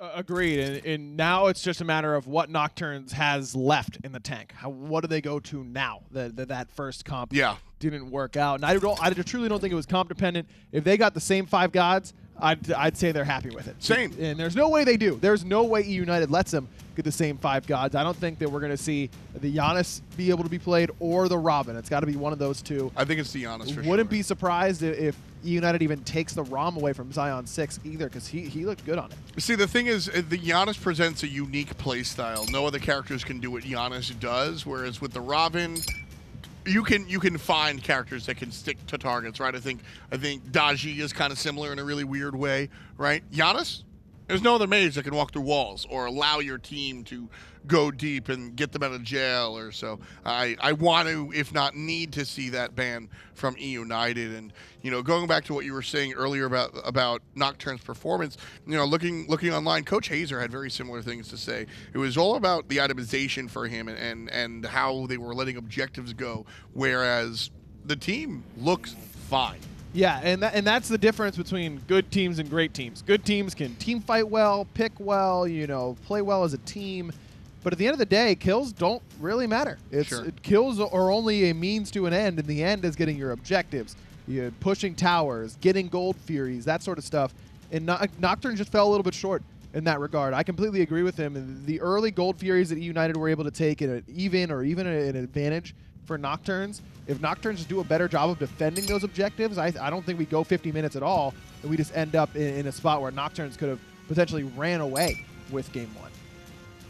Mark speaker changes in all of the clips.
Speaker 1: Agreed, and now it's just a matter of what Nocturns has left in the tank. What do they go to now? That first comp didn't work out, and I truly don't think it was comp dependent. If they got the same 5 gods, I'd say they're happy with it.
Speaker 2: Same.
Speaker 1: And there's no way they do. There's no way eUnited lets them get the same 5 gods. I don't think that we're going to see the Giannis be able to be played or the Robin. It's got to be one of those two.
Speaker 2: I think it's the Giannis for sure.
Speaker 1: Wouldn't be surprised if eUnited even takes the ROM away from Zaionsix either, because he looked good on it.
Speaker 2: See, the thing is, the Giannis presents a unique playstyle. No other characters can do what Giannis does, whereas with the Robin, you can find characters that can stick to targets, right? I think Daji is kind of similar in a really weird way, right? Giannis, there's no other mage that can walk through walls or allow your team to go deep and get them out of jail or so. I want to, if not need to, see that ban from eUnited. And, you know, going back to what you were saying earlier about Nocturne's performance, you know, looking online, Coach Hazer had very similar things to say. It was all about the itemization for him and how they were letting objectives go, whereas the team looks fine.
Speaker 1: Yeah, and that's the difference between good teams and great teams. Good teams can team fight well, pick well, you know, play well as a team. But at the end of the day, kills don't really matter. Kills are only a means to an end, and the end is getting your objectives. You're pushing towers, getting gold furies, that sort of stuff. And Nocturne just fell a little bit short in that regard. I completely agree with him. The early gold furies that eUnited were able to take at an even or even an advantage for Nocturnes. If Nocturnes do a better job of defending those objectives, I don't think we go 50 minutes at all, and we just end up in a spot where Nocturnes could have potentially ran away with Game 1.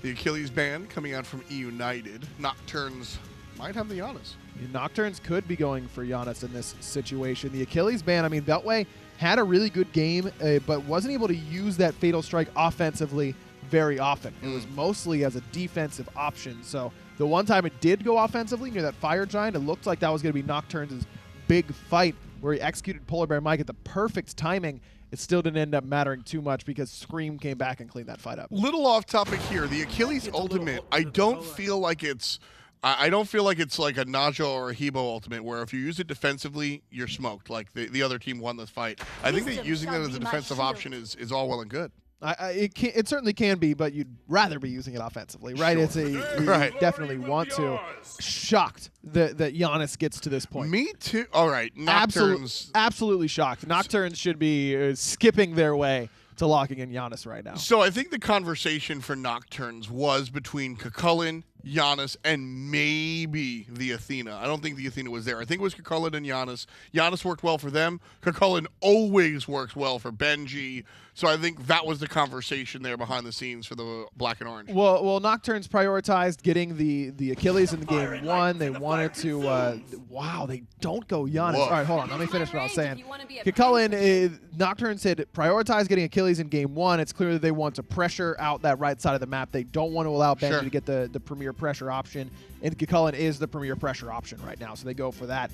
Speaker 2: The Achilles ban coming out from eUnited. Nocturnes might have the Giannis.
Speaker 1: Nocturnes could be going for Giannis in this situation. The Achilles ban, I mean, Beltway had a really good game, but wasn't able to use that Fatal Strike offensively very often. It was mostly as a defensive option. So the one time it did go offensively near that Fire Giant, it looked like that was going to be Nocturnes' big fight where he executed PolarBearMike at the perfect timing. It still didn't end up mattering too much because Scream came back and cleaned that fight up.
Speaker 2: Little off topic here. The Achilles ultimate, I don't feel like it's like a Naja or a Hebo ultimate where if you use it defensively, you're smoked. Like the other team won this fight. I think that using that as a defensive option is all well and good.
Speaker 1: It certainly can be, but you'd rather be using it offensively, right?
Speaker 2: Sure.
Speaker 1: You definitely want to. Shocked that Giannis gets to this point.
Speaker 2: Me too. All right, Nocturnes.
Speaker 1: Absolutely shocked. Nocturnes should be skipping their way to locking in Giannis right now.
Speaker 2: So I think the conversation for Nocturnes was between Chulainn, Giannis, and maybe the Athena. I don't think the Athena was there. I think it was Chulainn and Giannis. Giannis worked well for them. Chulainn always works well for Benji. So I think that was the conversation there behind the scenes for the black and orange.
Speaker 1: Well, Nocturnes prioritized getting the Achilles in the game 1. They wanted to. Wow, they don't go Giannis.
Speaker 2: Whoa.
Speaker 1: All right, hold on. Let me finish what I was saying. Chulainn, Nocturnes said prioritize getting Achilles in game 1. It's clear that they want to pressure out that right side of the map. They don't want to allow Benji to get the premier pressure option, and Chulainn is the premier pressure option right now, so they go for that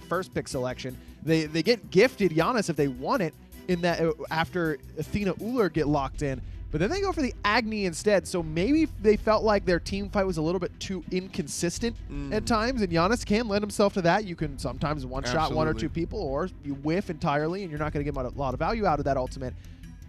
Speaker 1: first pick selection. They get gifted Giannis if they want it in that after Athena Ullr get locked in, but then they go for the Agni instead. So maybe they felt like their team fight was a little bit too inconsistent at times, and Giannis can lend himself to that. You can sometimes one-shot one or two people, or you whiff entirely, and you're not going to get a lot of value out of that ultimate.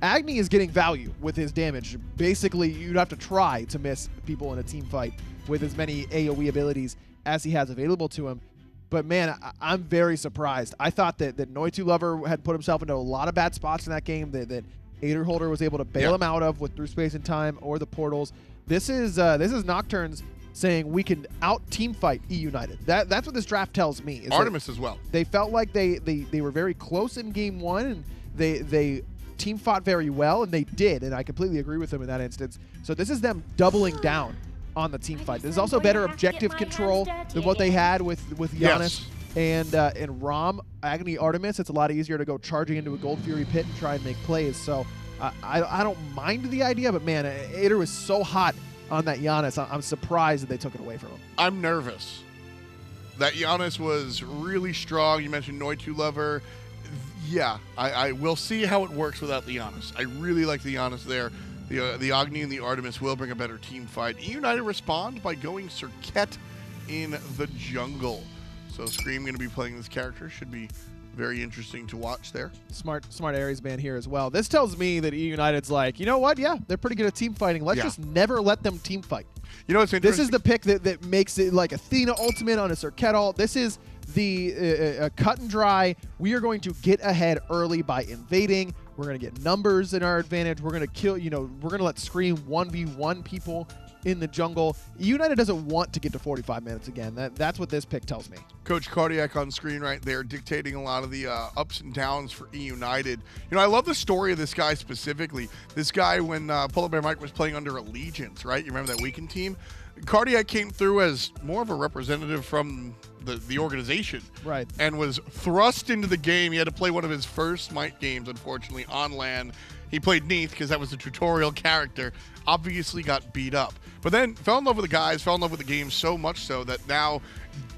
Speaker 1: Agni is getting value with his damage. Basically, you'd have to try to miss people in a team fight with as many AoE abilities as he has available to him. But man, I'm very surprised. I thought that Noitulover had put himself into a lot of bad spots in that game that AderHoulder was able to bail him out of with through space and time or the portals. This is Nocturnes saying we can out team fight eUnited. That's what this draft tells me.
Speaker 2: Artemis as well.
Speaker 1: They felt like they were very close in game 1, and they team fought very well, and they did, and I completely agree with them in that instance. So this is them doubling down on the team fight. There's also better objective control than what they had with Giannis and Rom, Agni, Artemis. It's a lot easier to go charging into a Gold Fury pit and try and make plays. So I don't mind the idea, but man, Ader was so hot on that Giannis. I'm surprised that they took it away from him.
Speaker 2: I'm nervous. That Giannis was really strong. You mentioned Noitulover. Yeah, I will see how it works without the Giannis. I really like the Giannis there. The Agni and the Artemis will bring a better team fight. eUnited respond by going Serqet in the jungle. So Scream going to be playing this character. Should be very interesting to watch there.
Speaker 1: Smart Ares man here as well. This tells me that eUnited's like, you know what? Yeah, they're pretty good at team fighting. Let's just never let them team fight.
Speaker 2: You know what's interesting?
Speaker 1: This is the pick that makes it like Athena ultimate on a Serqet ult. This is the cut and dry. We are going to get ahead early by invading. We're going to get numbers in our advantage. We're going to kill, we're going to let Scream 1v1 people in the jungle. eUnited doesn't want to get to 45 minutes again. That's what this pick tells me.
Speaker 2: Coach Cardiac on screen right there dictating a lot of the ups and downs for eUnited. I love the story of this guy specifically. This guy, when PolarBearMike was playing under Allegiance, right? You remember that weekend team? Cardiac came through as more of a representative from the organization.
Speaker 1: Right.
Speaker 2: And was thrust into the game. He had to play one of his first Smite games, unfortunately, on LAN. He played Neath because that was the tutorial character. Obviously got beat up. But then fell in love with the guys, fell in love with the game so much so that now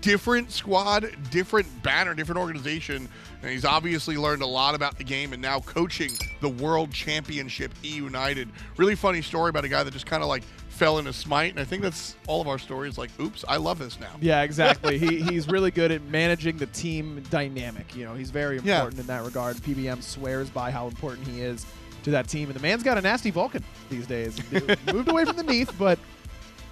Speaker 2: different squad, different banner, different organization. And he's obviously learned a lot about the game and now coaching the World Championship eUnited. Really funny story about a guy that just kind of like fell into Smite. And I think that's all of our stories. Like, oops, I love this now.
Speaker 1: Yeah, exactly. He's really good at managing the team dynamic. He's very important in that regard. PBM swears by how important he is to that team. And the man's got a nasty Vulcan these days. Moved away from the Neath, but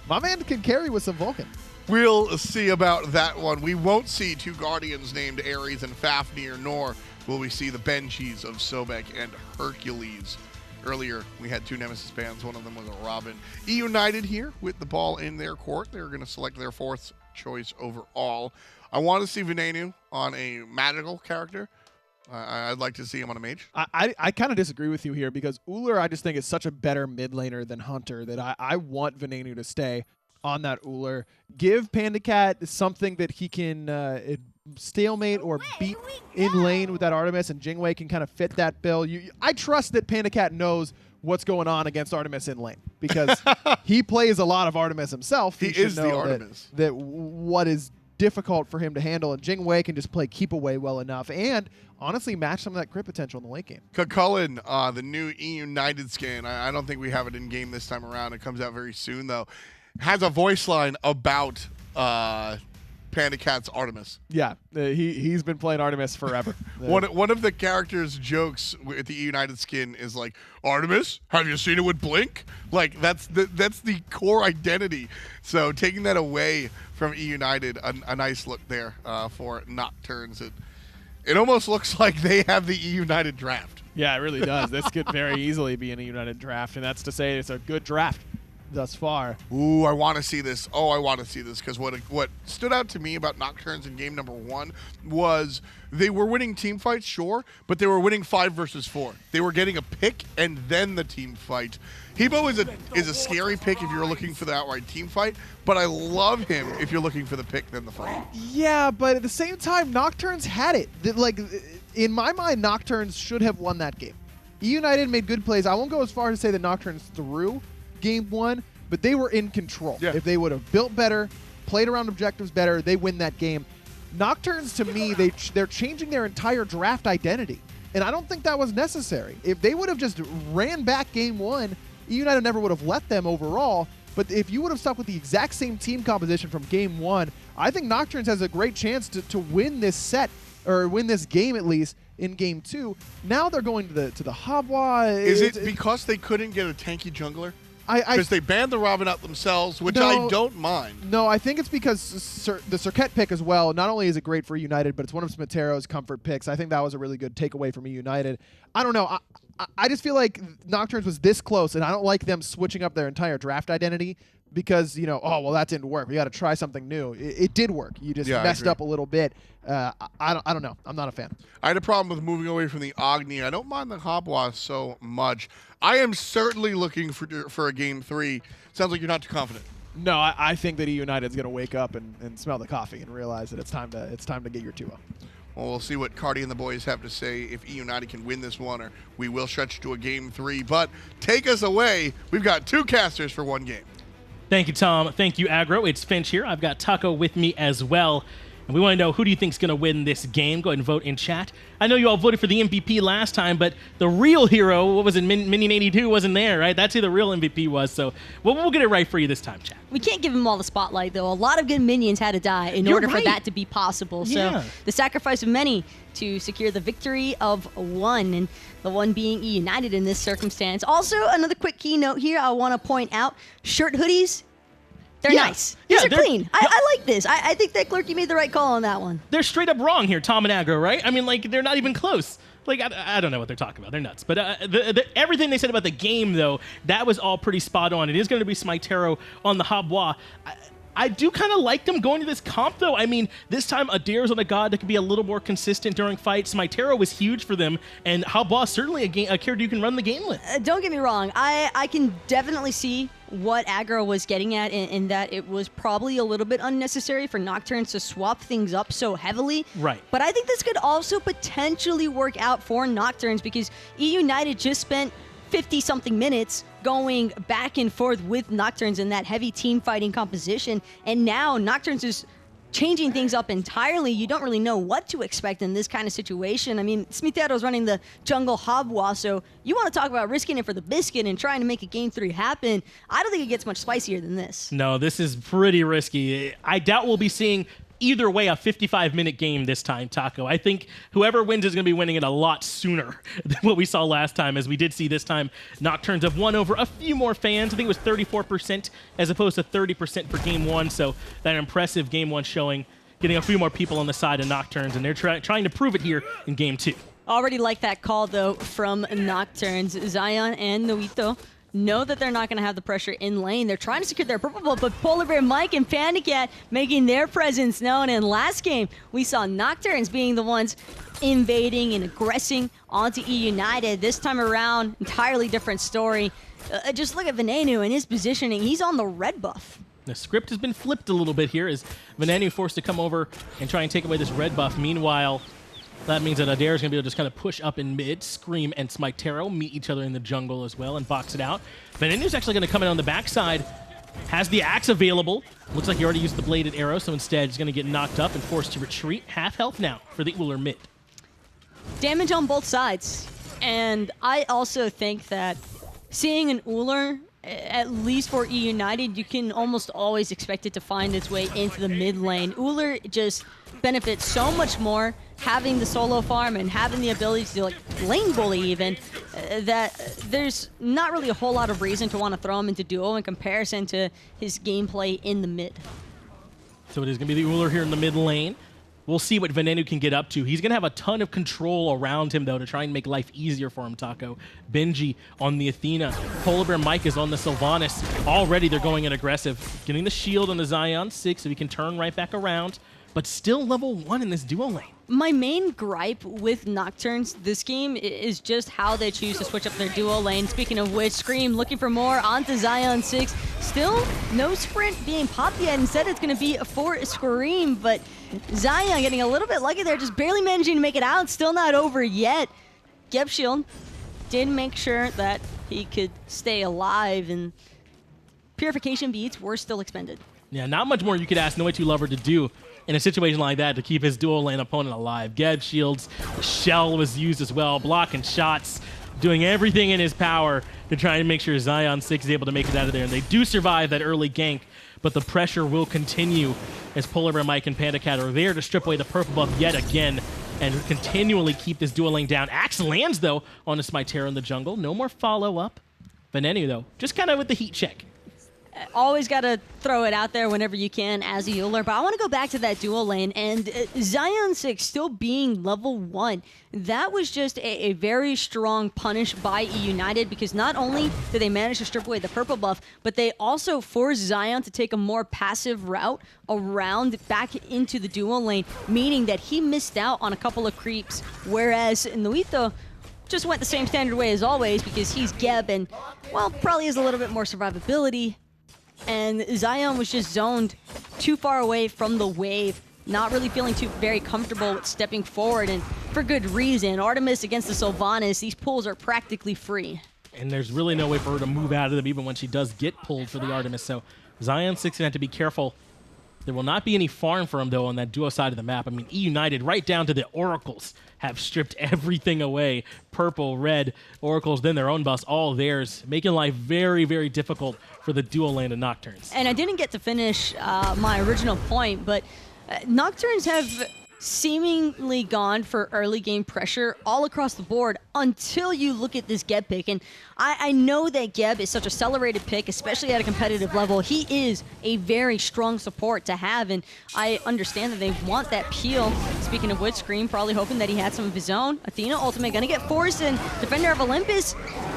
Speaker 1: my man can carry with some Vulcan.
Speaker 2: We'll see about that one. We won't see two Guardians named Ares and Fafnir, nor will we see the Benjis of Sobek and Hercules. Earlier, we had two Nemesis bands. One of them was a Robin. eUnited here with the ball in their court. They're going to select their fourth choice overall. I want to see Venenu on a magical character. I'd like to see him on a mage.
Speaker 1: I kind of disagree with you here because Ullr, I just think, is such a better mid laner than Hunter that I want Venenu to stay on that Ullr. Give PandaCat something that he can stalemate or beat in lane with that Artemis, and Jing can kind of fit that bill. I trust that PandaCat knows what's going on against Artemis in lane because he plays a lot of Artemis himself.
Speaker 2: He is the Artemis.
Speaker 1: That what is difficult for him to handle, and Jing can just play keep away well enough and honestly match some of that crit potential in the late game.
Speaker 2: Chulainn, the new eUnited skin, I don't think we have it in game this time around. It comes out very soon though. Has a voice line about PandaCat's Artemis.
Speaker 1: Yeah, he's been playing Artemis forever.
Speaker 2: One of the characters' jokes with the eUnited skin is like, Artemis, have you seen it with Blink? Like that's the core identity. So taking that away from eUnited, a nice look there for Nocturns. It almost looks like they have the eUnited draft.
Speaker 1: Yeah, it really does. This could very easily be an eUnited draft, and that's to say it's a good draft thus far.
Speaker 2: Ooh, I want to see this. Oh, I want to see this because what stood out to me about Nocturns in game number 1 was they were winning team fights, sure, but they were winning 5 versus 4. They were getting a pick and then the team fight. Hebo is a scary pick if you're looking for the outright team fight, but I love him if you're looking for the pick then the fight.
Speaker 1: Yeah, but at the same time, Nocturns had it. Like, in my mind, Nocturns should have won that game. eUnited made good plays. I won't go as far as to say that Nocturns threw game 1, but they were in control. Yeah. If they would have built better, played around objectives better, they win that game. Nocturns, to me, they're changing their entire draft identity, and I don't think that was necessary. If they would have just ran back game 1, eUnited never would have let them overall, but if you would have stuck with the exact same team composition from game 1, I think Nocturns has a great chance to win this set, or win this game at least, in game 2. Now they're going to the Habwa.
Speaker 2: Is it because they couldn't get a tanky jungler? Because they banned the Robin out themselves, which I don't mind.
Speaker 1: No, I think it's because the Serqet pick as well. Not only is it great for eUnited, but it's one of Smittero's comfort picks. I think that was a really good takeaway from eUnited. I don't know. I just feel like Nocturnes was this close, and I don't like them switching up their entire draft identity because, oh, well, that didn't work. We got to try something new. It did work. You just messed up a little bit. I don't know. I'm not a fan.
Speaker 2: I had a problem with moving away from the Agni. I don't mind the Habwa so much. I am certainly looking for a game 3. Sounds like you're not too confident.
Speaker 1: No, I think that eUnited's going to wake up and smell the coffee and realize that it's time to get your 2-0.
Speaker 2: Well, we'll see what Cardi and the boys have to say if eUnited can win this one, or we will stretch to a game 3. But take us away. We've got 2 casters for 1 game.
Speaker 3: Thank you, Tom. Thank you, Aggro. It's Finch here. I've got Taco with me as well. And we want to know, who do you think is going to win this game? Go ahead and vote in chat. I know you all voted for the MVP last time, but the real hero, what was it, Minion 82 wasn't there, right? That's who the real MVP was. So we'll get it right for you this time, chat.
Speaker 4: We can't give him all the spotlight, though. A lot of good minions had to die in order for that to be possible.
Speaker 3: Yeah.
Speaker 4: So the sacrifice of many to secure the victory of one, and the one being eUnited in this circumstance. Also, another quick keynote here I want to point out. Shirt hoodies, they're nice. These are clean. I like this. I think that Clerky made the right call on that one.
Speaker 3: They're straight up wrong here, Tom and Aggro, right? I mean, like, they're not even close. Like, I don't know what they're talking about. They're nuts. But everything they said about the game, though, that was all pretty spot on. It is going to be Smiteterro on the Habois. I do kind of like them going to this comp, though. I mean, this time Adair's on a god that could be a little more consistent during fights. Smiteterro was huge for them, and Habois certainly a character you can run the game with.
Speaker 4: Don't get me wrong. I can definitely see what Aggro was getting at in that it was probably a little bit unnecessary for Nocturns to swap things up so heavily.
Speaker 3: Right.
Speaker 4: But I think this could also potentially work out for Nocturns because eUnited just spent 50-something minutes going back and forth with Nocturns in that heavy team fighting composition, and now Nocturns is changing things up entirely. You don't really know what to expect in this kind of situation. I mean, Smiteterro's running the jungle Habois, so you want to talk about risking it for the biscuit and trying to make a Game 3 happen. I don't think it gets much spicier than this.
Speaker 3: No, this is pretty risky. I doubt we'll be seeing either way a 55-minute game this time, Taco. I think whoever wins is going to be winning it a lot sooner than what we saw last time, as we did see this time Nocturns have won over a few more fans. I think it was 34% as opposed to 30% for Game 1, so that impressive Game 1 showing, getting a few more people on the side of Nocturns, and they're trying to prove it here in Game 2.
Speaker 4: Already like that call, though, from Nocturns. Zion and Noito know that they're not going to have the pressure in lane. They're trying to secure their purple ball, but PolarBearMike and PandaCat making their presence known. In last game, we saw Nocturns being the ones invading and aggressing onto eUnited. This time around, entirely different story. Just look at Venenu and his positioning. He's on the red buff.
Speaker 3: The script has been flipped a little bit here as Venenu forced to come over and try and take away this red buff. Meanwhile, that means that Adair is going to be able to just kind of push up in mid. Scream and Smiteterro meet each other in the jungle as well and box it out. Venenu's actually going to come in on the backside. Has the axe available. Looks like he already used the bladed arrow, so instead he's going to get knocked up and forced to retreat. Half health now for the Ullr mid.
Speaker 4: Damage on both sides. And I also think that seeing an Ullr, at least for eUnited, you can almost always expect it to find its way into the mid lane. Ullr just benefits so much more having the solo farm and having the ability to like lane bully even, that there's not really a whole lot of reason to want to throw him into duo in comparison to his gameplay in the mid.
Speaker 3: So it is going to be the Ullr here in the mid lane. We'll see what Venenu can get up to. He's going to have a ton of control around him, though, to try and make life easier for him, Taco. Benji on the Athena. PolarBearMike is on the Sylvanus. Already they're going in aggressive. Getting the shield on the Zaionsix so he can turn right back around, but still level 1 in this duo lane.
Speaker 4: My main gripe with Nocturns this game is just how they choose to switch up their duo lane. Speaking of which, Scream looking for more onto Zaionsix. Still no sprint being popped yet. Instead, it's going to be for Scream, but Zion getting a little bit lucky there, just barely managing to make it out. Still not over yet. Geb Shield did make sure that he could stay alive, and Purification beads were still expended.
Speaker 3: Yeah, not much more you could ask Noitulover to do in a situation like that to keep his dual lane opponent alive. Geb shields, the shell was used as well, blocking shots, doing everything in his power to try and make sure Zaionsix is able to make it out of there. And they do survive that early gank, but the pressure will continue as PolarBearMike and PandaCat are there to strip away the purple buff yet again and continually keep this dual lane down. Axe lands, though, on a Smiteterro in the jungle. No more follow-up. Venenu, though, just kind of with the heat check.
Speaker 4: Always got to throw it out there whenever you can as a Ullr, but I want to go back to that dual lane, and Zaionsix still being level 1. That was just a very strong punish by eUnited, because not only did they manage to strip away the purple buff, but they also forced Zion to take a more passive route around back into the dual lane, meaning that he missed out on a couple of creeps, whereas Noito just went the same standard way as always because he's Geb and, well, probably has a little bit more survivability. And Zion was just zoned too far away from the wave, not really feeling very comfortable with stepping forward, and for good reason. Artemis against the Sylvanus, these pulls are practically free.
Speaker 3: And there's really no way for her to move out of them even when she does get pulled for the Artemis, so Zaionsix gonna have to be careful There will not be any farm for him, though, on that duo side of the map. I mean, eUnited, right down to the oracles, have stripped everything away. Purple, red, oracles, then their own buffs, all theirs, making life very, very difficult for the dual lane of Nocturns.
Speaker 4: And I didn't get to finish my original point, but Nocturns have seemingly gone for early game pressure all across the board until you look at this Geb pick. And I know that Geb is such a celebrated pick, especially at a competitive level. He is a very strong support to have, and I understand that they want that peel. Speaking of which, Scream probably hoping that he had some of his own. Athena ultimate gonna get forced, and Defender of Olympus,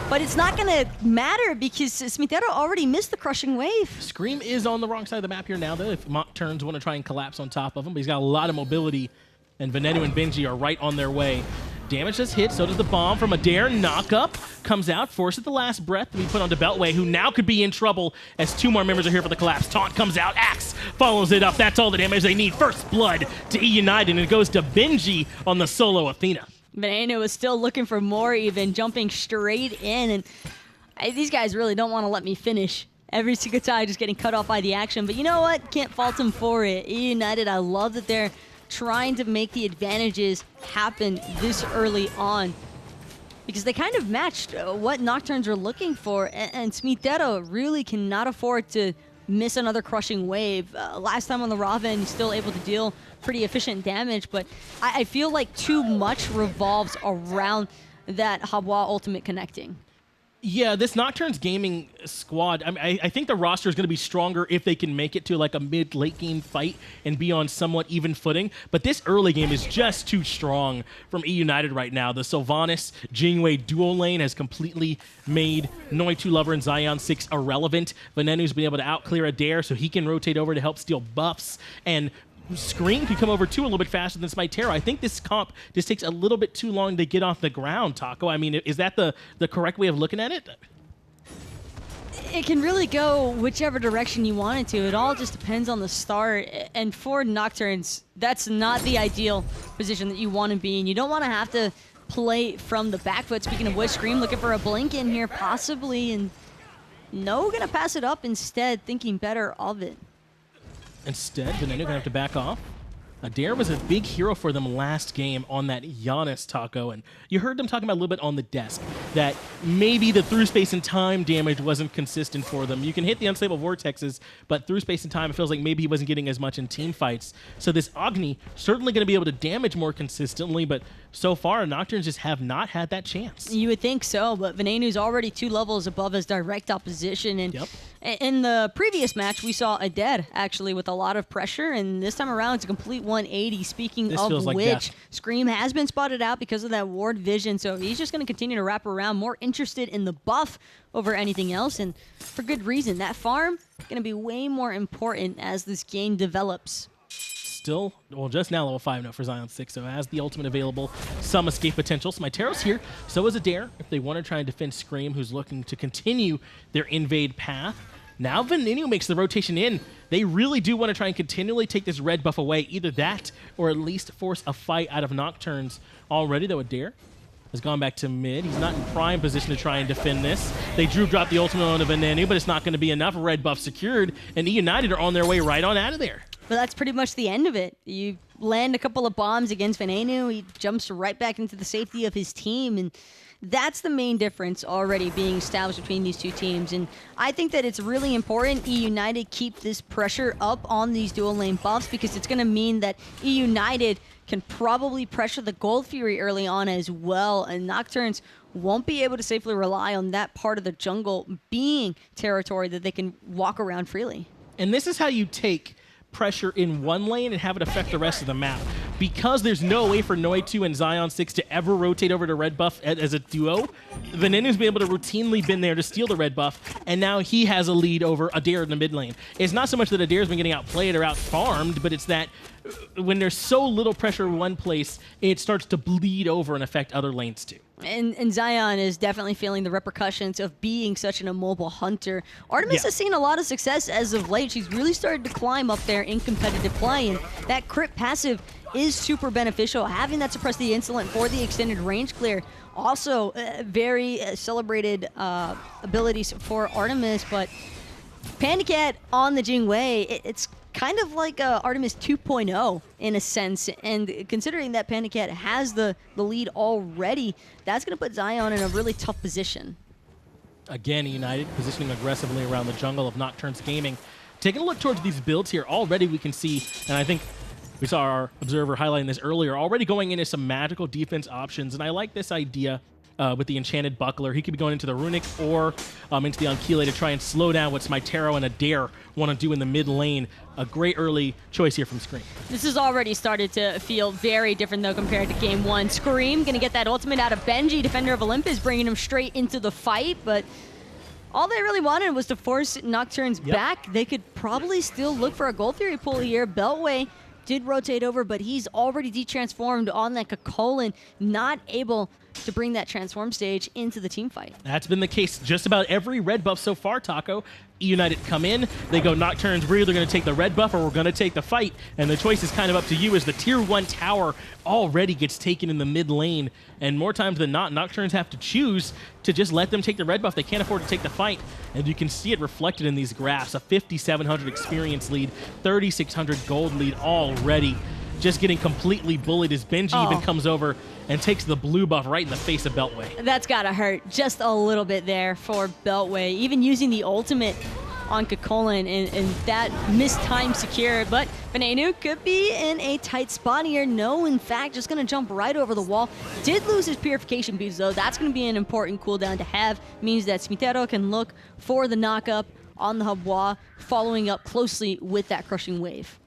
Speaker 4: but it's not gonna matter because SmiteVOD already missed the crushing wave.
Speaker 3: Scream is on the wrong side of the map here now, though, if Nocturns want to try and collapse on top of him, but he's got a lot of mobility, and Venenu and Benji are right on their way. Damage does hit, so does the bomb from Adair. Knock up, comes out, forces the last breath to be put onto Beltway, who now could be in trouble as 2 more members are here for the collapse. Taunt comes out, Axe follows it up. That's all the damage they need. First blood to eUnited, and it goes to Benji on the solo Athena.
Speaker 4: Venenu is still looking for more, even jumping straight in, and these guys really don't want to let me finish. Every single time just getting cut off by the action, but you know what? Can't fault them for it. eUnited, I love that they're trying to make the advantages happen this early on, because they kind of matched what Nocturns are looking for, and SmiteVOD really cannot afford to miss another crushing wave. Last time on the Raven, still able to deal pretty efficient damage, but I feel like too much revolves around that Habwa ultimate connecting.
Speaker 3: Yeah, this Nocturns Gaming squad, I think the roster is going to be stronger if they can make it to like a mid-late game fight and be on somewhat even footing. But this early game is just too strong from eUnited right now. The Sylvanus Jing dual lane has completely made Noitulover and Zaionsix irrelevant. Venenu's been able to out-clear Adair so he can rotate over to help steal buffs. And Scream can come over too a little bit faster than SmiteVOD. I think this comp just takes a little bit too long to get off the ground, Taco. I mean, is that the correct way of looking at it?
Speaker 4: It can really go whichever direction you want it to. It all just depends on the start. And for Nocturns, that's not the ideal position that you want to be in. You don't want to have to play from the back foot. Speaking of which, Scream looking for a blink in here, possibly, and no, gonna pass it up instead, thinking better of it.
Speaker 3: Instead, Venenu gonna have to back off. Adair was a big hero for them last game on that Giannis Taco, and you heard them talking about a little bit on the desk that maybe the through space and time damage wasn't consistent for them. You can hit the unstable vortexes, but through space and time, it feels like maybe he wasn't getting as much in team fights. So this Agni certainly going to be able to damage more consistently, but so far, Nocturns just have not had that chance.
Speaker 4: You would think so, but Venenu's already 2 levels above his direct opposition, and in the previous match, we saw Adair actually with a lot of pressure, and this time around, it's a complete 180. Speaking
Speaker 3: this
Speaker 4: of
Speaker 3: like
Speaker 4: which,
Speaker 3: death.
Speaker 4: Scream has been spotted out because of that ward vision, so he's just going to continue to wrap around, more interested in the buff over anything else, and for good reason. That farm going to be way more important as this game develops.
Speaker 3: Still, well, just now level 5 now for Zaionsix, so has the ultimate available, some escape potential. SmiteVOD's here, so is Adair, if they want to try and defend Scream, who's looking to continue their invade path. Now Venenu makes the rotation in. They really do want to try and continually take this red buff away, either that or at least force a fight out of Nocturns. Already, though, Adair has gone back to mid. He's not in prime position to try and defend this. They drop the ultimate on Venenu, but it's not going to be enough. Red buff secured, and eUnited are on their way right on out of there.
Speaker 4: But that's pretty much the end of it. You land a couple of bombs against Venenu, he jumps right back into the safety of his team, and that's the main difference already being established between these two teams. And I think that it's really important eUnited keep this pressure up on these dual lane buffs, because it's going to mean that eUnited can probably pressure the Gold Fury early on as well, and Nocturns won't be able to safely rely on that part of the jungle being territory that they can walk around freely.
Speaker 3: And this is how you take pressure in one lane and have it affect the rest of the map. Because there's no way for Noitu and Zaionsix to ever rotate over to red buff as a duo, Venenu's been able to routinely been there to steal the red buff, and now he has a lead over Adair in the mid lane. It's not so much that Adair's been getting outplayed or outfarmed, but it's that when there's so little pressure in one place, it starts to bleed over and affect other lanes too.
Speaker 4: And Zion is definitely feeling the repercussions of being such an immobile hunter. Artemis has seen a lot of success as of late. She's really started to climb up there in competitive play, and that crit passive is super beneficial. Having that suppress the insolent for the extended range clear, also very celebrated abilities for Artemis. But PandaCat on the Jing, it's kind of like Artemis 2.0 in a sense. And considering that PandaCat has the lead already, that's going to put Zion in a really tough position.
Speaker 3: Again, eUnited positioning aggressively around the jungle of Nocturns Gaming. Taking a look towards these builds here, already we can see, and I think we saw our observer highlighting this earlier, already going into some magical defense options. And I like this idea with the Enchanted Buckler. He could be going into the Runic or into the Ankylo to try and slow down what SmiteVOD and Adair want to do in the mid lane. A great early choice here from Scream.
Speaker 4: This has already started to feel very different, though, compared to Game 1. Scream going to get that ultimate out of Benji, Defender of Olympus, bringing him straight into the fight, but all they really wanted was to force Nocturnes back. They could probably still look for a Gold Fury pull here. Beltway did rotate over, but he's already de-transformed on that Chulainn, not able to bring that transform stage into the team fight.
Speaker 3: That's been the case just about every red buff so far, Taco. eUnited come in, they go Nocturnes, we're either going to take the red buff or we're going to take the fight, and the choice is kind of up to you as the tier 1 tower already gets taken in the mid lane, and more times than not, Nocturnes have to choose to just let them take the red buff. They can't afford to take the fight, and you can see it reflected in these graphs. A 5,700 experience lead, 3,600 gold lead already. Just getting completely bullied as Benji even comes over and takes the blue buff right in the face of Beltway.
Speaker 4: That's gotta hurt just a little bit there for Beltway. Even using the ultimate on Chulainn and that missed time secure, but Venenu could be in a tight spot here. No, in fact, just gonna jump right over the wall. Did lose his purification boots though. That's gonna be an important cooldown to have. Means that SmiteVOD can look for the knock-up on the Habwa, following up closely with that crushing wave.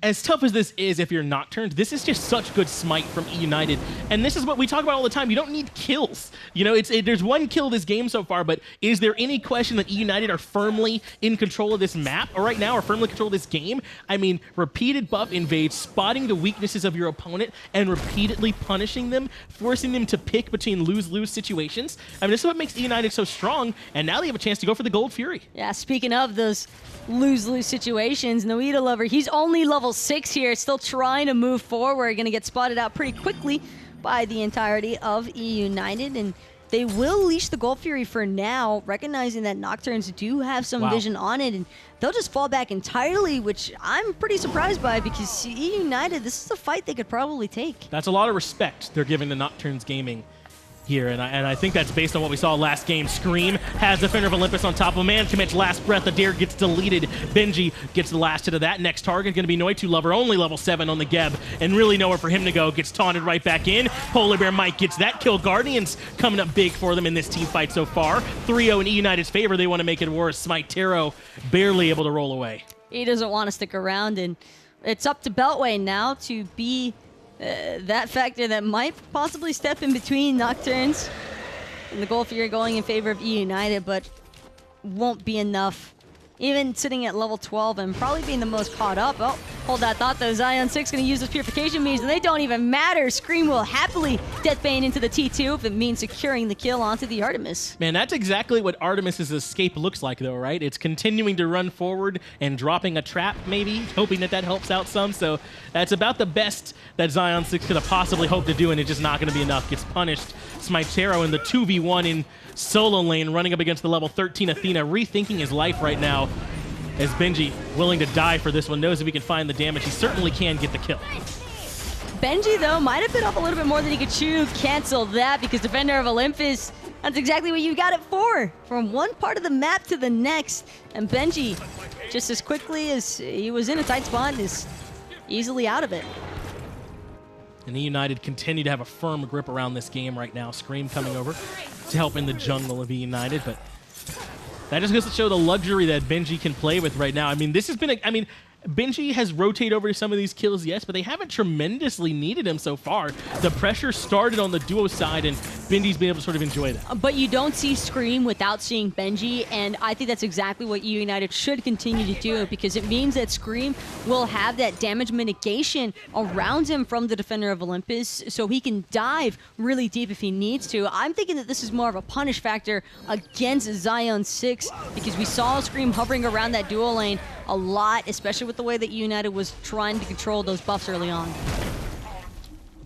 Speaker 3: As tough as this is if you're Nocturnes, this is just such good smite from eUnited. And this is what we talk about all the time. You don't need kills. You know, there's one kill this game so far, but is there any question that eUnited are firmly in control of this map or right now, or firmly control of this game? I mean, repeated buff invades, spotting the weaknesses of your opponent and repeatedly punishing them, forcing them to pick between lose-lose situations. I mean, this is what makes eUnited so strong, and now they have a chance to go for the Gold Fury.
Speaker 4: Yeah, speaking of those lose-lose situations, Noitulover, he's only level 6 here, still trying to move forward, gonna get spotted out pretty quickly by the entirety of eUnited, and they will leash the Gold Fury for now, recognizing that Nocturnes do have some vision on it, and they'll just fall back entirely, which I'm pretty surprised by, because eUnited, this is a fight they could probably take.
Speaker 3: That's a lot of respect they're giving to Nocturns Gaming here, and I think that's based on what we saw last game. Scream has Defender of Olympus on top of man, commits last breath, Adair gets deleted, Benji gets the last hit of that. Next target going to be Noitulover, only level 7 on the Geb, and really nowhere for him to go, gets taunted right back in. PolarBearMike gets that kill. Guardians coming up big for them in this team fight so far. 3-0 in eUnited's favor, they want to make it worse. SmiteVOD barely able to roll away.
Speaker 4: He doesn't want to stick around, and it's up to Beltway now to be that factor that might possibly step in between Nocturnes and the Gold Fury going in favor of eUnited, but won't be enough. Even sitting at level 12 and probably being the most caught up. Oh, hold that thought though. Zaionsix going to use those purification means, and they don't even matter. Scream will happily Deathbane into the T2 if it means securing the kill onto the Artemis.
Speaker 3: Man, that's exactly what Artemis's escape looks like though, right? It's continuing to run forward and dropping a trap maybe, hoping that that helps out some. So that's about the best that Zaionsix could have possibly hoped to do, and it's just not going to be enough. Gets punished. SmiteVOD in the 2v1 in solo lane, running up against the level 13 Athena, rethinking his life right now, as Benji willing to die for this one, knows if he can find the damage, he certainly can get the kill.
Speaker 4: Benji, though, might have bit off a little bit more than he could chew. Cancel that, because Defender of Olympus, that's exactly what you got it for. From one part of the map to the next. And Benji, just as quickly as he was in a tight spot, is easily out of it.
Speaker 3: And eUnited continue to have a firm grip around this game right now. Scream coming over to help in the jungle of eUnited, but that just goes to show the luxury that Benji can play with right now. I mean, this has been Benji has rotated over to some of these kills, yes, but they haven't tremendously needed him so far. The pressure started on the duo side, and Benji's been able to sort of enjoy that.
Speaker 4: But you don't see Scream without seeing Benji, and I think that's exactly what eUnited should continue to do, because it means that Scream will have that damage mitigation around him from the Defender of Olympus, so he can dive really deep if he needs to. I'm thinking that this is more of a punish factor against Zaionsix, because we saw Scream hovering around that duo lane a lot, especially with the way that eUnited was trying to control those buffs early on.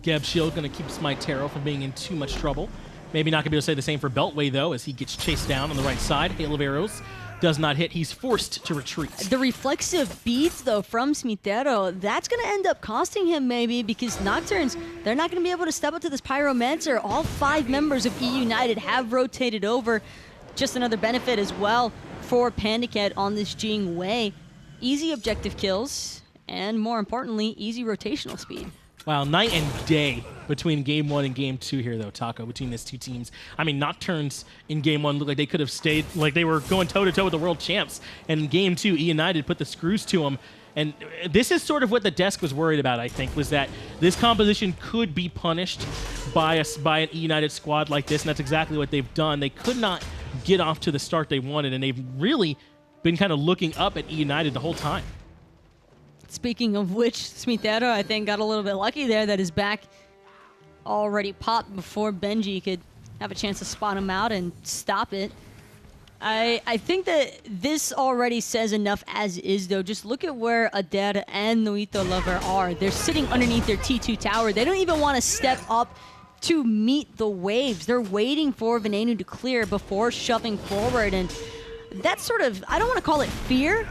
Speaker 3: Geb shield going to keep SmiteVOD from being in too much trouble. Maybe not going to be able to say the same for Beltway, though, as he gets chased down on the right side. Hail of arrows does not hit. He's forced to retreat.
Speaker 4: The reflexive beads, though, from Smitero, that's going to end up costing him maybe, because Nocturns, they're not going to be able to step up to this Pyromancer. All 5 members of eUnited have rotated over. Just another benefit as well for PandaCat on this Jing way. Easy objective kills, and more importantly, easy rotational speed.
Speaker 3: Wow, night and day between Game 1 and Game 2 here, though, Taco, between these two teams. I mean, Nocturns in Game 1 looked like they could have stayed, like they were going toe-to-toe with the world champs. And in Game 2, eUnited put the screws to them. And this is sort of what the desk was worried about, I think, was that this composition could be punished by an eUnited squad like this, and that's exactly what they've done. They could not get off to the start they wanted, and they've really been kind of looking up at eUnited the whole time.
Speaker 4: Speaking of which, Smitero, I think, got a little bit lucky there that his back already popped before Benji could have a chance to spot him out and stop it. I think that this already says enough as is, though. Just look at where Ader and Noitulover are. They're sitting underneath their T2 tower. They don't even want to step up to meet the waves. They're waiting for Venenu to clear before shoving forward, and that's sort of, I don't want to call it fear,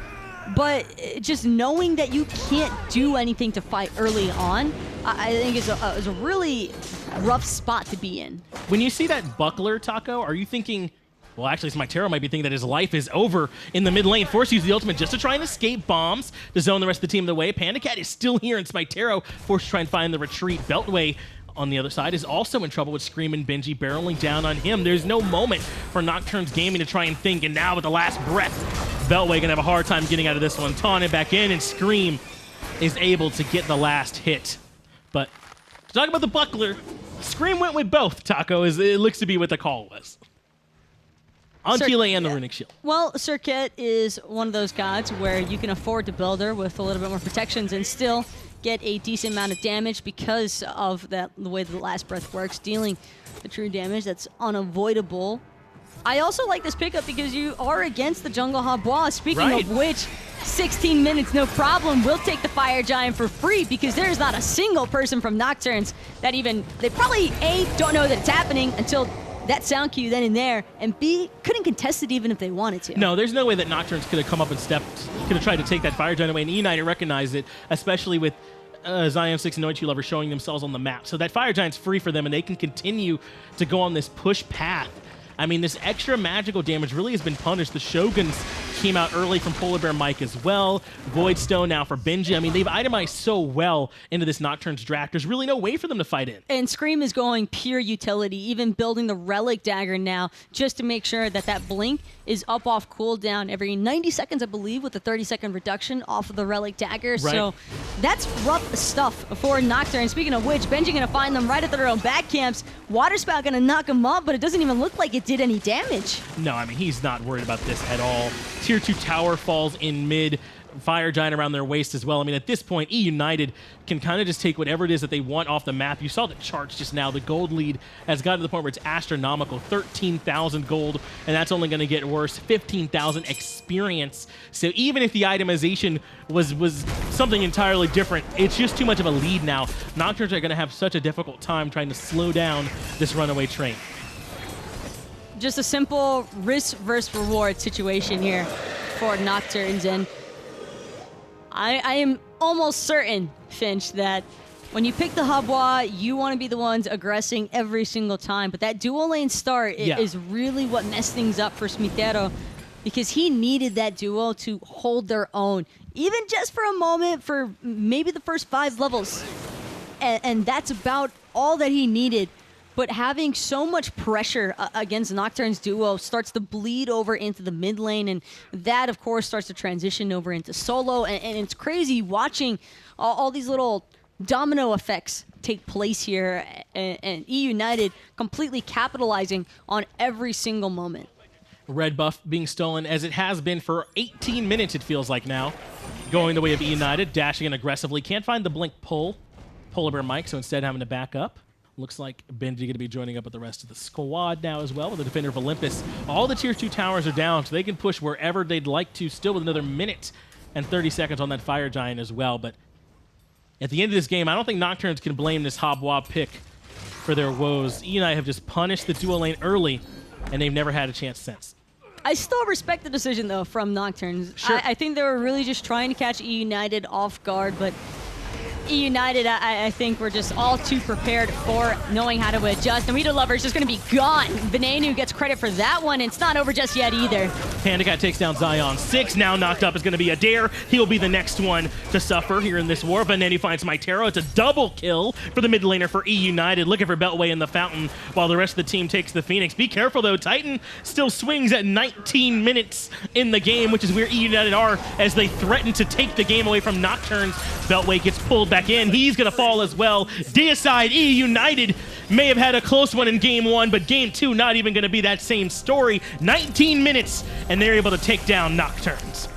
Speaker 4: but just knowing that you can't do anything to fight early on, I think is a really rough spot to be in.
Speaker 3: When you see that buckler, Taco, are you thinking, well, actually, Smitero might be thinking that his life is over in the mid lane, forced to use the ultimate just to try and escape bombs to zone the rest of the team the way. PandaCat is still here, and Smitero forced to try and find the retreat. Beltway on the other side is also in trouble with Screammmmm and Benji barreling down on him. There's no moment for Nocturns Gaming to try and think, and now with the last breath, Beltway gonna have a hard time getting out of this one. Taunted back in, and Scream is able to get the last hit. But to talk about the buckler, Scream went with both, Taco, as it looks to be what the call was. On Chulainn and the Runic Shield.
Speaker 4: Well, Serqet is one of those gods where you can afford to build her with a little bit more protections and still get a decent amount of damage because of the way the last breath works, dealing the true damage that's unavoidable. I also like this pickup because you are against the jungle Habois. Speaking of which, 16 minutes, no problem. We'll take the Fire Giant for free because there's not a single person from Nocturns that even, they probably A, don't know that it's happening until that sound cue then and there, and B, couldn't contest it even if they wanted to.
Speaker 3: No, there's no way that Nocturns could have come up and could have tried to take that Fire Giant away, and eUnited recognized it, especially with Zaionsix and Noitulover showing themselves on the map. So that Fire Giant's free for them, and they can continue to go on this push path. I mean, this extra magical damage really has been punished. The Shoguns came out early from PolarBearMike as well. Voidstone now for Benji. I mean, they've itemized so well into this Nocturns draft. There's really no way for them to fight in.
Speaker 4: And Scream is going pure utility, even building the Relic Dagger now, just to make sure that that Blink is up off cooldown every 90 seconds, I believe, with a 30-second reduction off of the Relic Dagger. Right. So that's rough stuff for Nocturne. Speaking of which, Benji going to find them right at their own back camps. Waterspout going to knock them up, but it doesn't even look like it did any damage.
Speaker 3: No, I mean, he's not worried about this at all. Tier 2 tower falls in mid. Fire Giant around their waist as well. I mean, at this point, eUnited can kind of just take whatever it is that they want off the map. You saw the charts just now. The gold lead has gotten to the point where it's astronomical. 13,000 gold, and that's only going to get worse. 15,000 experience. So even if the itemization was something entirely different, it's just too much of a lead now. Nocturnes are going to have such a difficult time trying to slow down this runaway train.
Speaker 4: Just a simple risk versus reward situation here for Nocturnes, and I am almost certain, Finch, that when you pick the Habois, you want to be the ones aggressing every single time. But that dual lane start is really what messed things up for Smitero, because he needed that duo to hold their own, even just for a moment, for maybe the first 5 levels. And that's about all that he needed. But having so much pressure against Nocturne's duo starts to bleed over into the mid lane, and that, of course, starts to transition over into solo. And it's crazy watching all these little domino effects take place here, and eUnited completely capitalizing on every single moment.
Speaker 3: Red buff being stolen, as it has been for 18 minutes, it feels like now. Going the way of eUnited, dashing in aggressively. Can't find the blink pull, PolarBearMike, so instead having to back up. Looks like Benji going to be joining up with the rest of the squad now as well with the Defender of Olympus. All the Tier 2 towers are down, so they can push wherever they'd like to, still with another minute and 30 seconds on that Fire Giant as well. But at the end of this game, I don't think Nocturnes can blame this Habois pick for their woes. eUnited have just punished the dual lane early, and they've never had a chance since.
Speaker 4: I still respect the decision, though, from Nocturns.
Speaker 3: Sure.
Speaker 4: I think they were really just trying to catch eUnited off guard, but eUnited, I think we're just all too prepared for knowing how to adjust. Noitulover is just going to be gone. Venenu gets credit for that one, and it's not over just yet either.
Speaker 3: PandaCat takes down Zaionsix. Now knocked up is going to be Adair. He'll be the next one to suffer here in this war. Venenu finds Mytero. It's a double kill for the mid laner for eUnited. Looking for Beltway in the fountain while the rest of the team takes the Phoenix. Be careful, though. Titan still swings at 19 minutes in the game, which is where eUnited are as they threaten to take the game away from Nocturnes. Beltway gets pulled back in. He's going to fall as well. Deicide, eUnited may have had a close one in game 1, but game 2 not even going to be that same story. 19 minutes, and they're able to take down Nocturnes.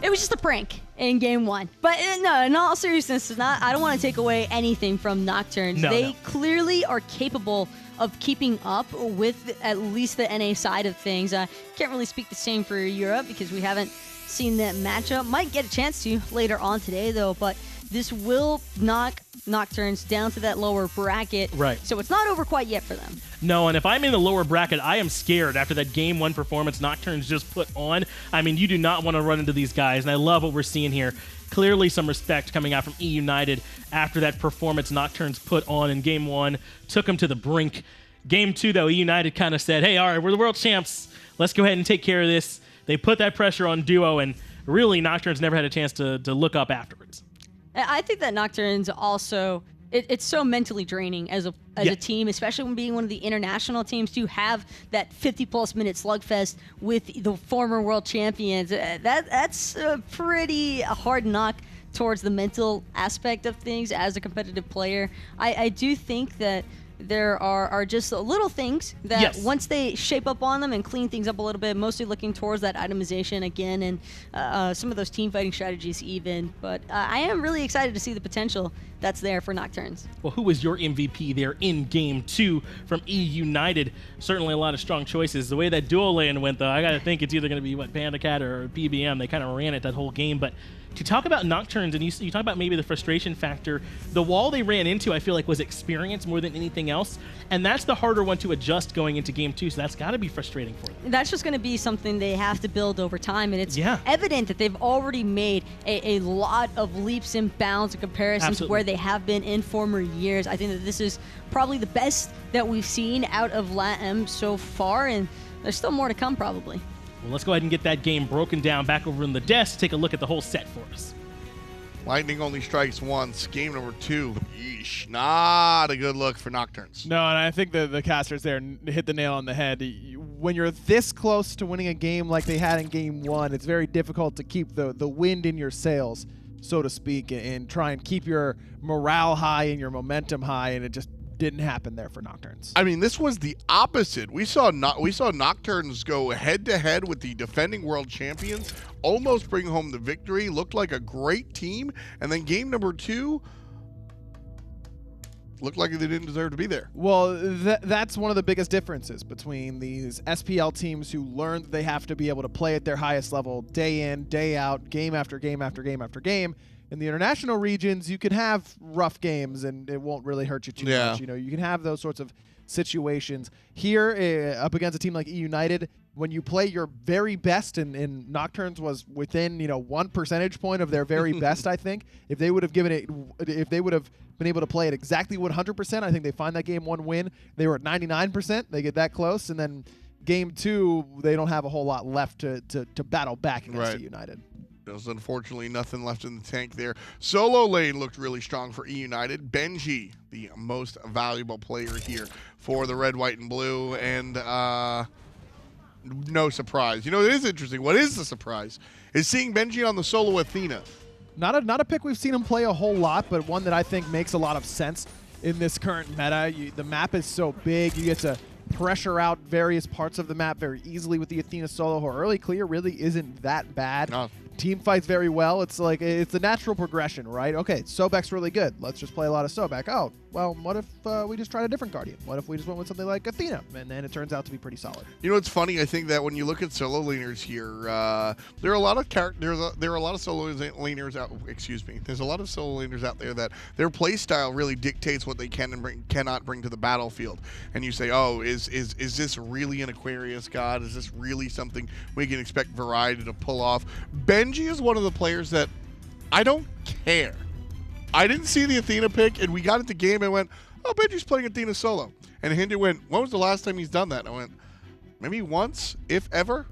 Speaker 4: It was just a prank in game 1. But no, in all seriousness, I don't want to take away anything from Nocturnes. They clearly are capable of keeping up with at least the NA side of things. Can't really speak the same for Europe because we haven't seen that matchup. Might get a chance to later on today, though, but this will knock Nocturnes down to that lower bracket.
Speaker 3: Right.
Speaker 4: So it's not over quite yet for them.
Speaker 3: No, and if I'm in the lower bracket, I am scared after that game 1 performance Nocturnes just put on. I mean, you do not want to run into these guys, and I love what we're seeing here. Clearly some respect coming out from eUnited after that performance Nocturnes put on in game 1. Took them to the brink. Game 2, though, eUnited kind of said, hey, all right, we're the world champs. Let's go ahead and take care of this. They put that pressure on Duo, and really Nocturnes never had a chance to look up afterwards.
Speaker 4: I think that Nocturnes also, it's so mentally draining as a team, especially when being one of the international teams, to have that 50-plus minute slugfest with the former world champions. That's a pretty hard knock towards the mental aspect of things as a competitive player. I do think that there are just little things that once they shape up on them and clean things up a little bit, mostly looking towards that itemization again and some of those team fighting strategies even. But I am really excited to see the potential that's there for Nocturnes.
Speaker 3: Well, who was your MVP there in game 2 from eUnited? Certainly a lot of strong choices. The way that dual lane went, though, I got to think it's either going to be, PandaCat or PBM. They kind of ran it that whole game. But to talk about Nocturnes, and you talk about maybe the frustration factor, the wall they ran into, I feel like, was experience more than anything else. And that's the harder one to adjust going into game 2, so that's got to be frustrating for them.
Speaker 4: That's just going to be something they have to build over time, and it's evident that they've already made a lot of leaps and bounds in comparison to where they have been in former years. I think that this is probably the best that we've seen out of LATAM so far, and there's still more to come probably.
Speaker 3: Well, let's go ahead and get that game broken down back over in the desk. Take a look at the whole set for us.
Speaker 2: Lightning only strikes once. Game number 2. Yeesh. Not a good look for Nocturnes.
Speaker 1: No, and I think the casters there hit the nail on the head. When you're this close to winning a game like they had in game 1, it's very difficult to keep the wind in your sails, so to speak, and try and keep your morale high and your momentum high, and it just didn't happen there for Nocturnes.
Speaker 2: I mean, this was the opposite. We saw Nocturnes go head-to-head with the defending world champions, almost bring home the victory, looked like a great team, and then game number 2 looked like they didn't deserve to be there.
Speaker 1: Well, that's one of the biggest differences between these SPL teams who learned that they have to be able to play at their highest level day in, day out, game after game after game after game. In the international regions, you can have rough games and it won't really hurt you too much. You know, you can have those sorts of situations. Here, up against a team like eUnited, when you play your very best, and Nocturnes was within 1 percentage point of their very best, I think. If they would have been able to play it exactly 100%, I think they find that game 1 win. They were at 99%. They get that close, and then game 2, they don't have a whole lot left to battle back against eUnited.
Speaker 2: There's unfortunately nothing left in the tank there. Solo lane looked really strong for eUnited. Benji, the most valuable player here for the red, white, and blue, and no surprise. You know, it is interesting. What is the surprise is seeing Benji on the solo Athena.
Speaker 1: Not a pick we've seen him play a whole lot, but one that I think makes a lot of sense in this current meta. The map is so big, you get to pressure out various parts of the map very easily with the Athena solo. Her early clear really isn't that bad.
Speaker 2: No.
Speaker 1: Team fights very well. It's like, it's a natural progression, right? Okay, Sobek's really good. Let's just play a lot of Sobek. Oh, well, what if we just tried a different Guardian? What if we just went with something like Athena? And then it turns out to be pretty solid.
Speaker 2: You know, it's funny. I think that when you look at solo laners here, there are a lot of there are a lot of solo laners out. Excuse me. There's a lot of solo laners out there that their play style really dictates what they can and cannot bring to the battlefield. And you say, oh, is this really an Aquarius god? Is this really something we can expect variety to pull off? Benji is one of the players that I don't care. I didn't see the Athena pick, and we got into game and went, oh, Benji's playing Athena solo. And Hinder went, when was the last time he's done that? And I went, maybe once, if ever.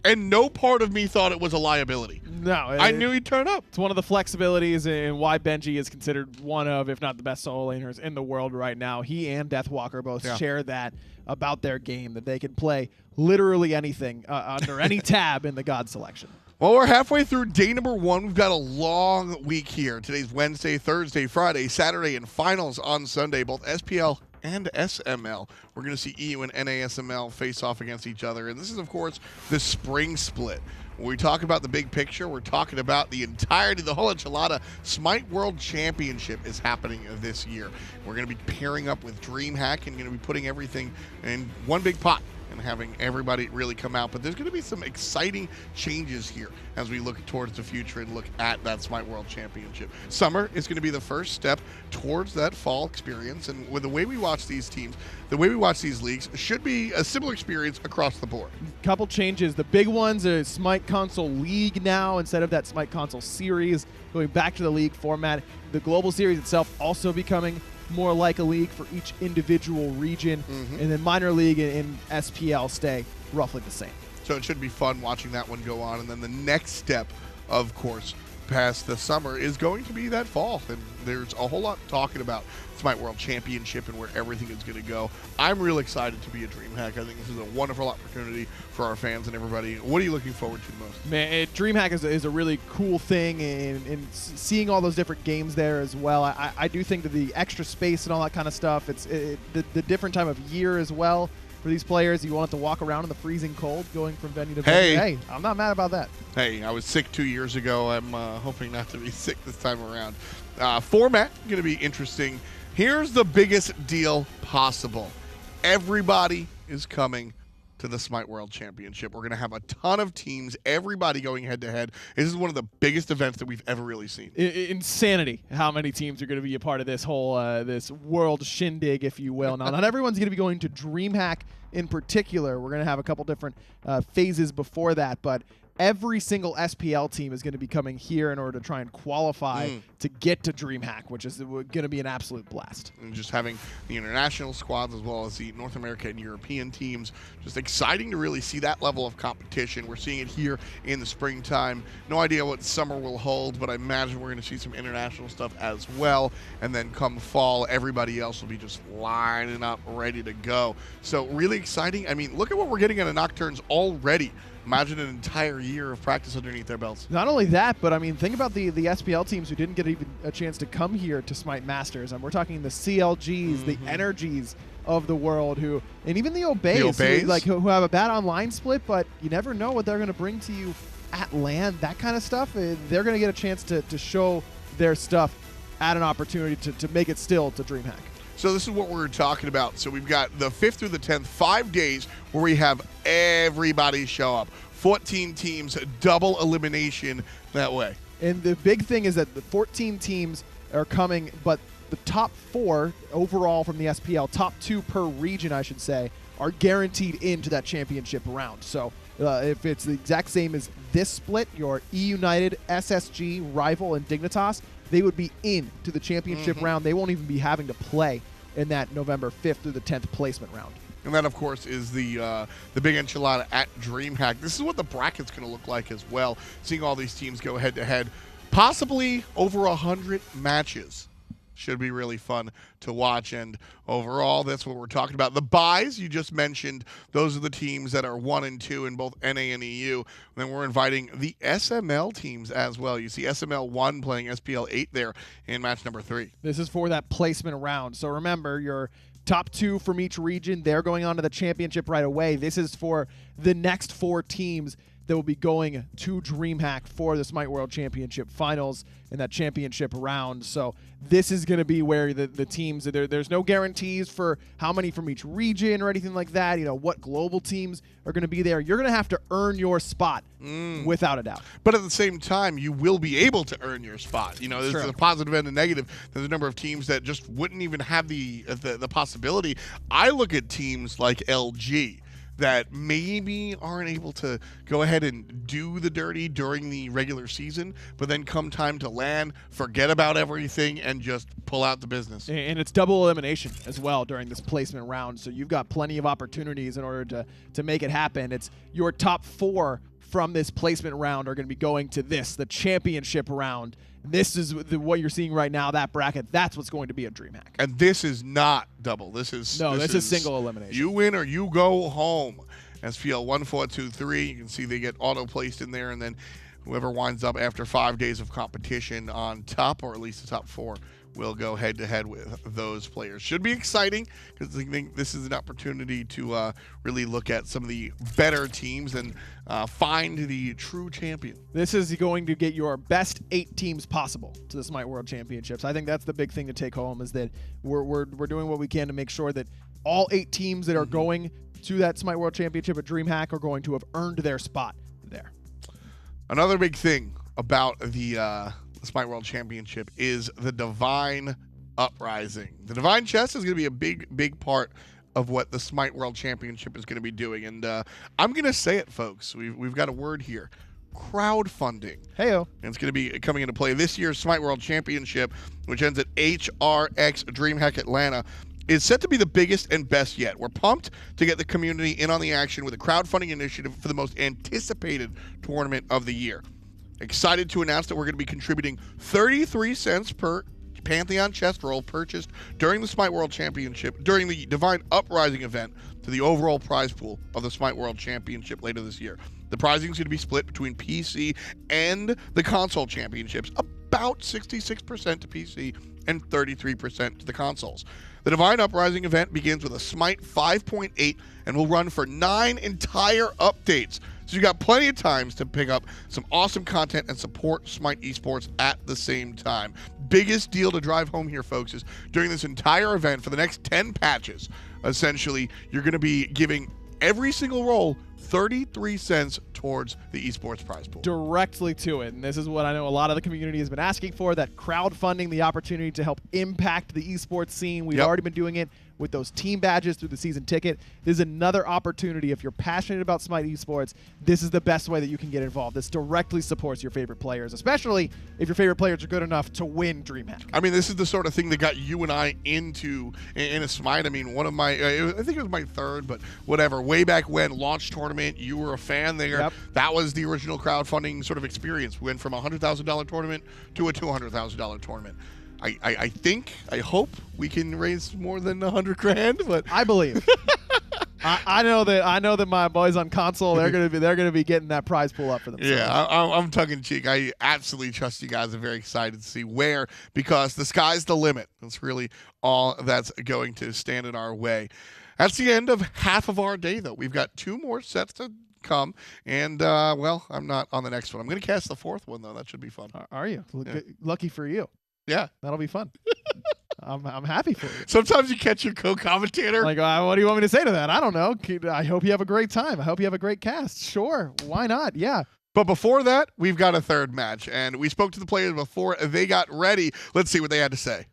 Speaker 2: And no part of me thought it was a liability.
Speaker 1: No.
Speaker 2: I knew he'd turn up.
Speaker 1: It's one of the flexibilities and why Benji is considered one of, if not the best solo laners in the world right now. He and Deathwalker both share that about their game, that they can play literally anything under any tab in the god selection.
Speaker 2: Well, we're halfway through day number 1. We've got a long week here. Today's Wednesday, Thursday, Friday, Saturday, and finals on Sunday, both SPL and SML. We're going to see EU and NASML face off against each other. And this is, of course, the spring split. When we talk about the big picture, we're talking about the entirety, the whole enchilada. Smite World Championship is happening this year. We're going to be pairing up with DreamHack and going to be putting everything in one big pot and having everybody really come out. But there's going to be some exciting changes here as we look towards the future and look at that Smite World Championship. Summer is going to be the first step towards that fall experience. And with the way we watch these teams, the way we watch these leagues, should be a similar experience across the board.
Speaker 1: Couple changes. The big ones are Smite Console League now instead of that Smite Console Series, going back to the league format. The Global Series itself also becoming more like a league for each individual region, and then minor league and SPL stay roughly the same.
Speaker 2: So it should be fun watching that one go on. And then the next step, of course, past the summer is going to be that fall. And there's a whole lot talking about Smite World Championship and where everything is going to go. I'm real excited to be a DreamHack. I think this is a wonderful opportunity for our fans and everybody. What are you looking forward to most?
Speaker 1: Man, DreamHack is a really cool thing, and seeing all those different games there as well. I do think that the extra space and all that kind of stuff, it's the different time of year as well. For these players, you want to walk around in the freezing cold going from venue to venue. Hey, I'm not mad about that.
Speaker 2: Hey, I was sick 2 years ago. I'm hoping not to be sick this time around. Format, going to be interesting. Here's the biggest deal possible. Everybody is coming to the Smite World Championship. We're going to have a ton of teams, everybody going head-to-head. This is one of the biggest events that we've ever really seen.
Speaker 1: Insanity how many teams are going to be a part of this whole this world shindig, if you will. Now, not everyone's going to be going to DreamHack in particular. We're going to have a couple different phases before that, but every single SPL team is going to be coming here in order to try and qualify to get to DreamHack, which is going to be an absolute blast.
Speaker 2: And just having the international squads as well as the North American and European teams, just exciting to really see that level of competition. We're seeing it here in the springtime. No idea what summer will hold, but I imagine we're going to see some international stuff as well. And then come fall, everybody else will be just lining up, ready to go. So really exciting. I mean, look at what we're getting out of Nocturns already. Imagine an entire year of practice underneath their belts.
Speaker 1: Not only that, but I mean, think about the SPL teams who didn't get even a chance to come here to Smite Masters. And we're talking the CLGs, the Energies of the world, who, and even the Obeys, who have a bad online split, but you never know what they're going to bring to you at LAN, that kind of stuff. They're going to get a chance to show their stuff at an opportunity to make it still to DreamHack.
Speaker 2: So this is what we're talking about. So we've got the 5th through the 10th, 5 days where we have everybody show up. 14 teams, double elimination that way.
Speaker 1: And the big thing is that the 14 teams are coming, but the top 4 overall from the SPL, top 2 per region, I should say, are guaranteed into that championship round. So if it's the exact same as this split, your eUnited, SSG, Rival, and Dignitas, they would be into the championship round. They won't even be having to play in that November 5th through the 10th placement round.
Speaker 2: And that, of course, is the big enchilada at DreamHack. This is what the bracket's going to look like as well, seeing all these teams go head-to-head. Possibly over 100 matches. Should be really fun to watch. And overall, that's what we're talking about. The buys you just mentioned, those are the teams that are 1 and 2 in both NA and EU. And then we're inviting the SML teams as well. You see SML 1 playing SPL 8 there in match number 3.
Speaker 1: This is for that placement round. So remember, your top 2 from each region, they're going on to the championship right away. This is for the next 4 teams that will be going to DreamHack for the Smite World Championship Finals and that championship round. So this is going to be where the teams, there's no guarantees for how many from each region or anything like that, you know, what global teams are going to be there. You're going to have to earn your spot without a doubt.
Speaker 2: But at the same time, you will be able to earn your spot. You know, there's a positive and a negative. There's a number of teams that just wouldn't even have the possibility. I look at teams like LG that maybe aren't able to go ahead and do the dirty during the regular season, but then come time to LAN, forget about everything and just pull out the business.
Speaker 1: And it's double elimination as well during this placement round, so you've got plenty of opportunities in order to make it happen. It's your top 4 from this placement round are going to be going to the championship round. This is what you're seeing right now, that bracket. That's what's going to be a DreamHack.
Speaker 2: And this is not double. This is
Speaker 1: single elimination.
Speaker 2: You win or you go home. SPL 1, 4, 2, 3. You can see they get auto-placed in there, and then whoever winds up after 5 days of competition on top, or at least the top 4, will go head-to-head with those players. Should be exciting, because I think this is an opportunity to really look at some of the better teams and find the true champion.
Speaker 1: This is going to get your best 8 teams possible to the Smite World Championships. I think that's the big thing to take home, is that we're doing what we can to make sure that all 8 teams that are going to that Smite World Championship at DreamHack are going to have earned their spot there.
Speaker 2: Another big thing about the Smite World Championship is the Divine Uprising. The Divine Chest is going to be a big part of what the Smite World Championship is going to be doing. And I'm going to say it, folks. We've got a word here. Crowdfunding.
Speaker 1: Heyo.
Speaker 2: And it's going to be coming into play. This year's Smite World Championship, which ends at HRX DreamHack Atlanta, is set to be the biggest and best yet. We're pumped to get the community in on the action with a crowdfunding initiative for the most anticipated tournament of the year. Excited to announce that we're going to be contributing 33 cents per Pantheon chest roll purchased during the Smite World Championship, during the Divine Uprising event, to the overall prize pool of the Smite World Championship later this year. The prizing is going to be split between PC and the console championships, about 66% to PC and 33% to the consoles. The Divine Uprising event begins with a Smite 5.8 and will run for 9 entire updates. So you got plenty of times to pick up some awesome content and support Smite Esports at the same time. Biggest deal to drive home here, folks, is during this entire event for the next 10 patches, essentially, you're going to be giving every single roll 33 cents towards the esports prize pool.
Speaker 1: Directly to it. And this is what I know a lot of the community has been asking for, that crowdfunding, the opportunity to help impact the esports scene. We've already been doing it with those team badges through the season ticket. This is another opportunity. If you're passionate about Smite Esports, this is the best way that you can get involved. This directly supports your favorite players, especially if your favorite players are good enough to win DreamHack.
Speaker 2: I mean, this is the sort of thing that got you and I into in a Smite. I mean, one of my, I think it was my 3rd, but whatever, way back when, launch tournament, you were a fan there.
Speaker 1: Yep.
Speaker 2: That was the original crowdfunding sort of experience. We went from a $100,000 tournament to a $200,000 tournament. I hope we can raise more than $100 grand, but
Speaker 1: I believe. I know that my boys on console, they're gonna be getting that prize pool up for themselves.
Speaker 2: Yeah, I'm tongue in cheek. I absolutely trust you guys. I'm very excited to see where, because the sky's the limit. That's really all that's going to stand in our way. That's the end of half of our day, though. We've got 2 more sets to come, and well, I'm not on the next one. I'm going to cast the 4th one, though. That should be fun.
Speaker 1: Are you?
Speaker 2: Yeah.
Speaker 1: Lucky for you.
Speaker 2: Yeah.
Speaker 1: That'll be fun. I'm happy for you.
Speaker 2: Sometimes you catch your co-commentator.
Speaker 1: Like, what do you want me to say to that? I don't know. I hope you have a great time. I hope you have a great cast. Sure. Why not? Yeah.
Speaker 2: But before that, we've got a 3rd match, and we spoke to the players before they got ready. Let's see what they had to say.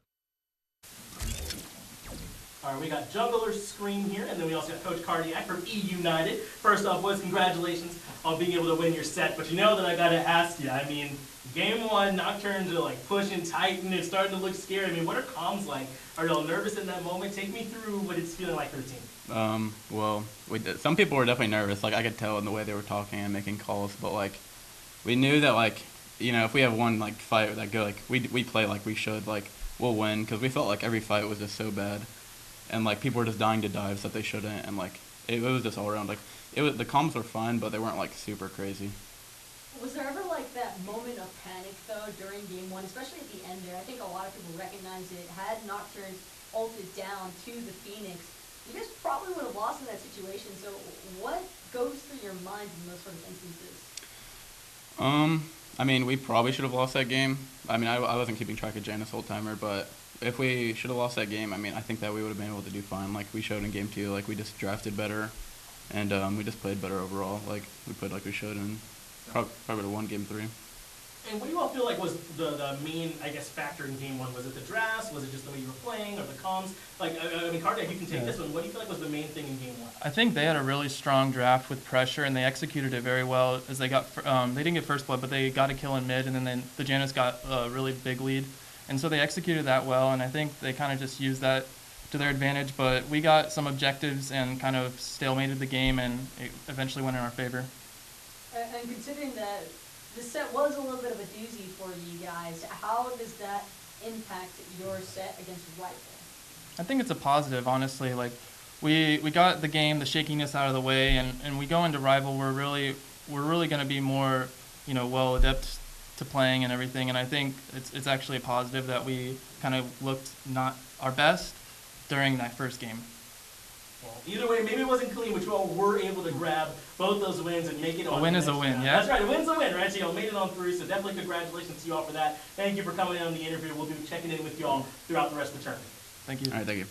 Speaker 3: All right, we got Juggler Scream here, and then we also got Coach Cardiac from eUnited. First off, boys, congratulations on being able to win your set. But you know that I got to ask you, I mean, Game 1, Nocturns are like pushing tight, and it's starting to look scary. I mean, what are comms like? Are y'all nervous in that moment? Take me through what it's feeling like for the team.
Speaker 5: Well, some people were definitely nervous. Like, I could tell in the way they were talking and making calls. But, like, we knew that, like, you know, if we have one, like, fight that go, like, we play like we should, like, we'll win. Because we felt like every fight was just so bad. And, like, people were just dying to dives that they shouldn't. And, like, it was just all around. Like, the comms were fun, but they weren't, like, super crazy.
Speaker 4: Was there ever like that moment of panic though during game 1, especially at the end there? I think a lot of people recognize it. Had Nocturnes ulted down to the Phoenix, you guys probably would have lost in that situation. So what goes through your mind in those sort of instances?
Speaker 5: I mean, we probably should have lost that game. I mean, I wasn't keeping track of Janus whole timer, but if we should have lost that game, I mean, I think that we would have been able to do fine. Like we showed in game 2, like we just drafted better, and we just played better overall. Like we played like we should, and probably would have won game 3.
Speaker 3: And what do you all feel like was the main, I guess, factor in game 1? Was it the drafts? Was it just the way you were playing, or the comms? Like, I mean, Cardiac, you can take this one. What do you feel like was the main thing in game 1?
Speaker 6: I think they had a really strong draft with pressure, and they executed it very well. As they got, they didn't get first blood, but they got a kill in mid, and then the Janus got a really big lead, and so they executed that well. And I think they kind of just used that to their advantage. But we got some objectives and kind of stalemated the game, and it eventually went in our favor.
Speaker 4: And considering that this set was a little bit of a doozy for you guys, how does that impact your set against Rival?
Speaker 6: I think it's a positive, honestly. Like, we got the game, the shakiness out of the way, and we go into Rival. We're really going to be more, well adept to playing and everything. And I think it's actually a positive that we kind of looked not our best during that first game.
Speaker 3: Well, either way, maybe it wasn't clean, but you all were able to grab both those wins and make it on.
Speaker 6: A win is a win, yeah.
Speaker 3: That's right, a win's a win, right? So you all made it on through, so definitely congratulations to you all for that. Thank you for coming in on the interview. We'll be checking in with you all throughout the rest of the tournament.
Speaker 6: Thank you.
Speaker 5: All right, thank you.